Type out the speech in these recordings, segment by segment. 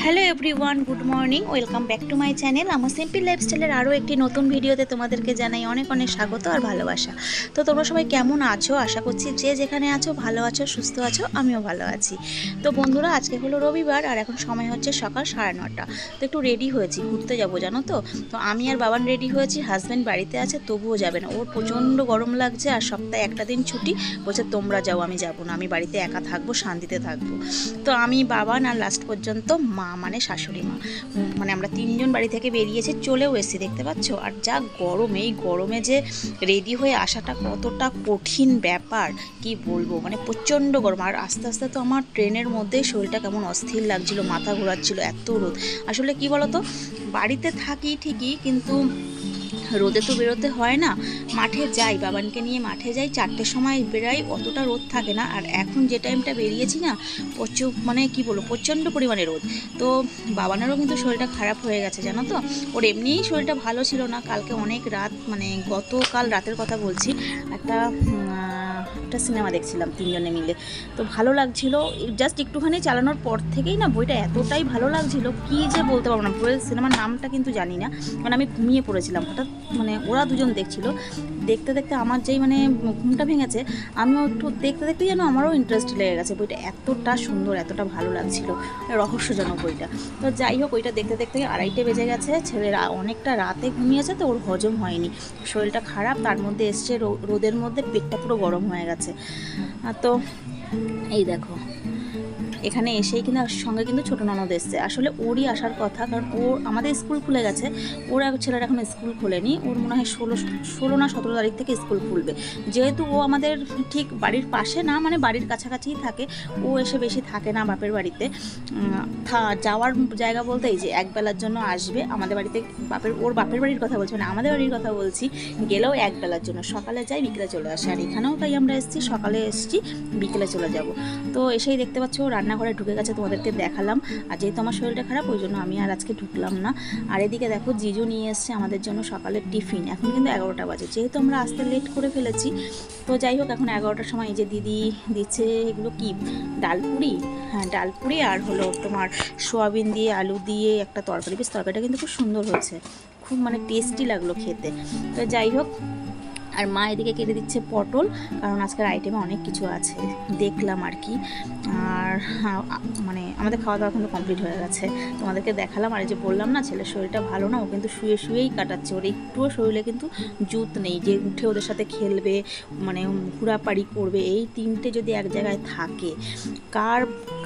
Hello everyone, good morning, welcome back to my channel. আমার simple লাইফস্টাইলের আরও একটি নতুন ভিডিওতে তোমাদেরকে জানাই অনেক অনেক স্বাগত আর ভালোবাসা। তো তোমরা সবাই কেমন আছো? আশা করছি যে যেখানে আছো ভালো আছো, সুস্থ আছো, আমিও ভালো আছি। তো বন্ধুরা, আজকে হলো রবিবার আর এখন সময় হচ্ছে সকাল 9:30। তো একটু রেডি হয়েছি, ঘুরতে যাবো জানো তো। তো আমি আর বাবান রেডি হয়েছি, হাজব্যান্ড বাড়িতে আছে তবুও যাবে না, ওর প্রচণ্ড গরম লাগছে আর সপ্তাহে একটা দিন ছুটি, বলছে তোমরা যাও আমি যাবো না, আমি বাড়িতে একা থাকবো, শান্তিতে থাকবো। তো আমি, বাবান আর লাস্ট পর্যন্ত মা, মানে শাশুড়ি মা, মানে আমরা তিনজন বাড়ি থেকে বেরিয়েছি, চলেও এসেছি দেখতে পাচ্ছ। আর যা গরম, এই গরমে যে রেডি হয়ে আসাটা কতটা কঠিন ব্যাপার কি বলবো, মানে প্রচণ্ড গরম। আর আস্তে আস্তে তো আমার ট্রেনের মধ্যে শরীরটা কেমন অস্থির লাগছিল, মাথা ঘোরাচ্ছিল, এত রোদ। আসলে কি বলতো, বাড়িতে থাকি ঠিকই কিন্তু রোদে তো বেরোতে হয় না। মাঠে যাই, বাবানকে নিয়ে মাঠে যাই, 4টের সময় বেরাই, অতটা রোদ থাকে না। আর এখন যে টাইমটা বেরিয়েছি না, প্রচুর মানে কি বলবো, প্রচণ্ড পরিমাণে রোদ। তো বাবানেরও কিন্তু শরীরটা খারাপ হয়ে গেছে জানো তো। ওর এমনিই শরীরটা ভালো ছিল না, কালকে অনেক রাত, মানে গতকাল রাতের কথা বলছি, একটা সিনেমা দেখছিলাম তিনজনে মিলে। তো ভালো লাগছিল, জাস্ট একটুখানি চালানোর পর থেকেই না বইটা এতটাই ভালো লাগছিল, কি যে বলতে পারবো না। বইয়ের সিনেমার নামটা কিন্তু জানি না, মানে আমি ঘুমিয়ে পড়েছিলাম হঠাৎ, মানে ওরা দুজন দেখছিল, দেখতে দেখতে আমার যেই মানে ঘুমটা ভেঙেছে, আমিও একটু দেখতে দেখতে যেন আমারও ইন্টারেস্ট লেগে গেছে। বইটা এতটা সুন্দর, এতটা ভালো লাগছিল, রহস্যজনক বইটা। তো যাই হোক, ওইটা দেখতে দেখতে 2:30 বেজে গেছে। ছেলেরা অনেকটা রাতে ঘুমিয়েছে, তো ওর হজম হয়নি, শরীরটা খারাপ, তার মধ্যে এসছে রোদের মধ্যে পেটটা পুরো গরম হয়ে গেছে। তো এই দেখো, এখানে এসেই কিন্তু সঙ্গে কিন্তু ছোটো ননদ এসছে। আসলে ওরই আসার কথা, কারণ ওর আমাদের স্কুল খুলে গেছে, ওর ছেলেরা এখন স্কুল খোলেনি, ওর মনে হয় 16 না 17 তারিখ থেকে স্কুল খুলবে। যেহেতু ও আমাদের ঠিক বাড়ির পাশে না, মানে বাড়ির কাছাকাছিই থাকে, ও এসে বেশি থাকে না বাপের বাড়িতে। যাওয়ার জায়গা বলতে এই যে একবেলার জন্য আসবে আমাদের বাড়িতে, ওর বাপের বাড়ির কথা বলছি, মানে আমাদের বাড়ির কথা বলছি, গেলেও একবেলার জন্য, সকালে যাই বিকেলে চলে আসে। আর এখানেও তাই আমরা এসেছি, সকালে এসেছি বিকেলে চলে যাব। তো এসেই দেখতে পাচ্ছ রান্নাঘরে ঢুকে গেছে, তোমাদেরকে দেখালাম। আর যেহেতু আমার শরীরটা খারাপ, ওই জন্য আমি আর আজকে ঢুকলাম না। আর এদিকে দেখো, জিজু নিয়ে এসছে আমাদের জন্য সকালের টিফিন। এখন কিন্তু 11টা বাজে, যেহেতু আমরা আসতে লেট করে ফেলেছি। তো যাই হোক, এখন 11টার সময় এই যে দিদি দিচ্ছে, এগুলো কি ডালপুরি, হ্যাঁ ডালপুরি, আর হলো তোমার সোয়াবিন দিয়ে আলু দিয়ে একটা তরকারি। বেশ তরকারিটা কিন্তু খুব সুন্দর হয়েছে, খুব মানে টেস্টি লাগলো খেতে। তো যাই হোক, আর মা এদিকে কেটে দিচ্ছে পটল, কারণ আজকের আইটেমে অনেক কিছু আছে দেখলাম আর কি। আর মানে আমাদের খাওয়া দাওয়া কিন্তু কমপ্লিট হয়ে গেছে, তোমাদেরকে দেখালাম। আর এই যে বললাম না, ছেলের শরীরটা ভালো না, ও কিন্তু শুয়ে শুয়েই কাটাচ্ছে, ওর একটুও শরীরে কিন্তু জুত নেই যে উঠে ওদের সাথে খেলবে, মানে ঘোরাপাড়ি করবে। এই তিনটে যদি এক জায়গায় থাকে,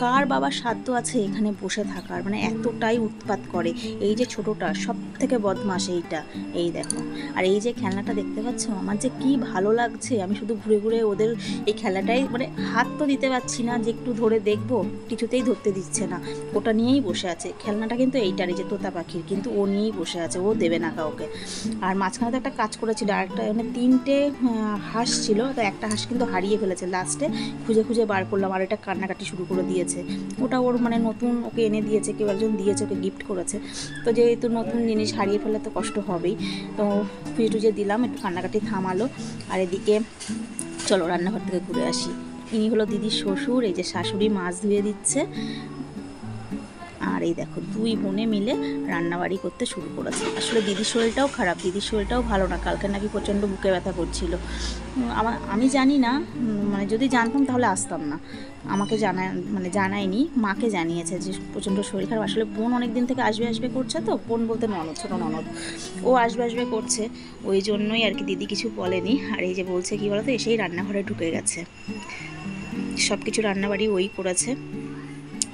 কার বাবার সাধ্য আছে এখানে বসে থাকার, মানে এতটাই উৎপাত করে। এই যে ছোটোটা সব থেকে বদমাশ এইটা, এই দেখো। আর এই যে খেলনাটা দেখতে পাচ্ছ, আমার যে কি ভালো লাগছে, আমি শুধু ঘুরে ঘুরে ওদের এই খেলাটাই, মানে হাত তো দিতে পারছি না যে একটু ধরে দেখবো, কিছুতেই ধরতে দিচ্ছে না, ওটা নিয়েই বসে আছে। খেলনাটা কিন্তু এইটারই, যে তোতা পাখির, কিন্তু ও নিয়েই বসে আছে, ও দেবে না কাউকে। আর মাঝখানে তো একটা কাজ করেছিল, আর একটা মানে 3টে হাঁস ছিল, তো একটা হাঁস কিন্তু হারিয়ে ফেলেছে, লাস্টে খুঁজে খুঁজে বার করলাম। আর এটা কান্নাকাটি শুরু করে দিয়েছে, ওটা ওর মানে নতুন ওকে এনে দিয়েছে, কেউ একজন দিয়েছে, ওকে গিফট করেছে। তো যেহেতু নতুন জিনিস হারিয়ে ফেলে তো কষ্ট হবেই, তো খুঁজে টুজে দিলাম, একটু কান্নাকাটি থামালো। আর এদিকে চলো রান্নাঘর থেকে ঘুরে আসি। ইনি হলো দিদির শ্বশুর, এই যে শাশুড়ি মাছ ধুয়ে দিচ্ছে। আর এই দেখো, দুই বোনে মিলে রান্নাবাড়ি করতে শুরু করেছে। আসলে দিদির শরীরটাও খারাপ, দিদির শরীরটাও ভালো না, কালকে নাকি প্রচণ্ড বুকে ব্যথা করছিল। আমি জানি না, মানে যদি জানতাম তাহলে আসতাম না, আমাকে জানায়নি, মাকে জানিয়েছে যে প্রচণ্ড শরীর খারাপ। আসলে বোন অনেক দিন থেকে আসবে আসবে করছে, তো বোন বলতে ননদ, ছোটো ননদ, ও আসবে আসবে করছে, ওই জন্যই আর কি দিদি কিছু বলেনি। আর এই যে বলছে কি বলতো, এসেই রান্নাঘরে ঢুকে গেছে, সব কিছু রান্নাবাড়ি ওই করেছে,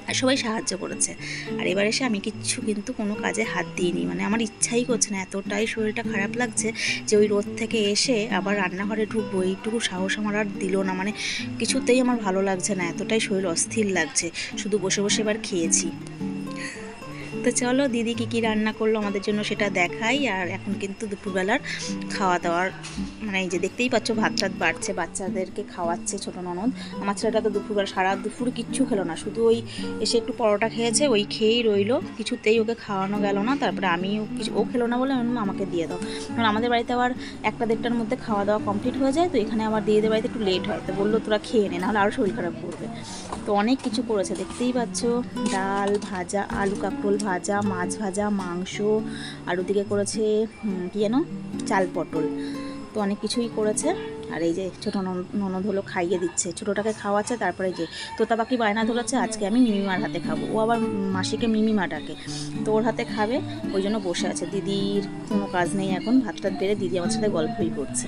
আর সবাই সাহায্য করেছে। আর এবার এসে আমি কিন্তু কোনো কাজে হাত দিইনি, মানে আমার ইচ্ছাই করছে না, এতটাই শরীরটা খারাপ লাগছে যে ওই রোদ থেকে এসে আবার রান্নাঘরে ঢুকবো, এইটুকু সাহস আমার আর দিল না, মানে কিছুতেই আমার ভালো লাগছে না, এতটাই শরীর অস্থির লাগছে। শুধু বসে বসে এবার খেয়েছি। তো চলো দিদি কী কী রান্না করলো আমাদের জন্য সেটা দেখাই। আর এখন কিন্তু দুপুরবেলার খাওয়া দাওয়ার মানে এই যে দেখতেই পাচ্ছ ভাত টাত বাড়ছে, বাচ্চাদেরকে খাওয়াচ্ছে ছোটো ননদ। আমার ছেলেটা তো দুপুরবেলা সারা দুপুর কিচ্ছু খেলো না, শুধু ওই এসে একটু পরোটা খেয়েছে, ওই খেয়েই রইলো, কিছুতেই ওকে খাওয়ানো গেল না। তারপরে আমিও কিছু, ও খেলো না বলে আমি আমাকে দিয়ে দাও, কারণ আমাদের বাড়িতে আবার 1টা-1:30টার মধ্যে খাওয়া দাওয়া কমপ্লিট হয়ে যায়, তো এখানে আবার দিদিদের বাড়িতে একটু লেট হয়, তো বললো তোরা খেয়ে নে, নাহলে আরও শরীর খারাপ করবে। তো অনেক কিছু করেছে দেখতেই পাচ্ছ, ডাল ভাজা, আলু কাঁকরোল ভাজা, মাছ ভাজা, মাংস, আর ওদিকে করেছে কী যেন চাল পটল, তো অনেক কিছুই করেছে। আর এই যে ছোটো ননদ হলো খাইয়ে দিচ্ছে, ছোটোটাকে খাওয়াচ্ছে। তারপরে যে তোতা পাখি বায়না ধরেছে আজকে আমি মিমিমার হাতে খাবো, ও আবার মাসিকে মিমিমা ডাকে, তো ওর হাতে খাবে, ওই জন্য বসে আছে। দিদির কোনো কাজ নেই এখন, ভাত টাত বেড়ে দিদি আমার সাথে গল্পই করছে।